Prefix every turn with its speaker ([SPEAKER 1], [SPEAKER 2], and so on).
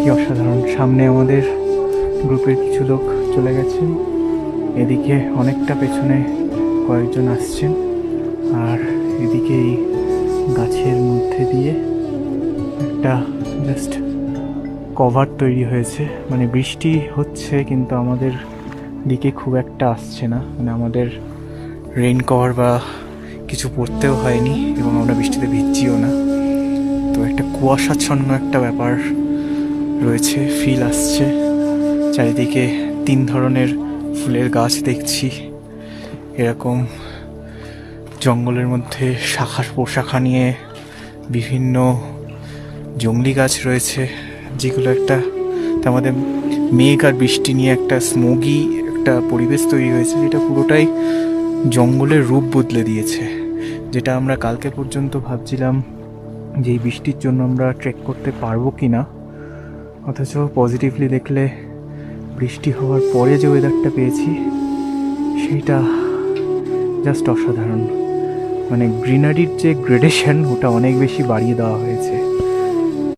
[SPEAKER 1] কি অসাধারণ! সামনে আমাদের গ্রুপের কিছু লোক চলে গেছেন, এদিকে অনেকটা পেছনে কয়েকজন আসছেন, আর এদিকে এই গাছের মধ্যে দিয়ে একটা জাস্ট কভার তৈরি হয়েছে। মানে বৃষ্টি হচ্ছে কিন্তু আমাদের দিকে খুব একটা আসছে না, মানে আমাদের রেইন কভার বা কিছু পরতেও হয়নি এবং আমরা বৃষ্টিতে ভিজছিও না। তো একটা কুয়াশাচ্ছন্ন একটা ব্যাপার রয়েছে, ফিল আসছে। চারিদিকে 3 ধরনের ফুলের গাছ দেখছি, এরকম জঙ্গলের মধ্যে শাখা প্রশাখা নিয়ে বিভিন্ন জংলি গাছ রয়েছে, যেগুলো একটা আমাদের মেঘ আর বৃষ্টি নিয়ে একটা স্মোগি একটা পরিবেশ তৈরি হয়েছে, যেটা পুরোটাই জঙ্গলের রূপ বদলে দিয়েছে। যেটা আমরা কালকে পর্যন্ত ভাবছিলাম যে এই বৃষ্টির জন্য আমরা ট্রেক করতে পারবো কি না, অথচ পজিটিভলি দেখলে বৃষ্টি হওয়ার পরে যে ওয়েদারটা পেয়েছি সেইটা জাস্ট অসাধারণ। মানে গ্রিনারির যে গ্রেডেশন ওটা অনেক বেশি বাড়িয়ে দেওয়া হয়েছে।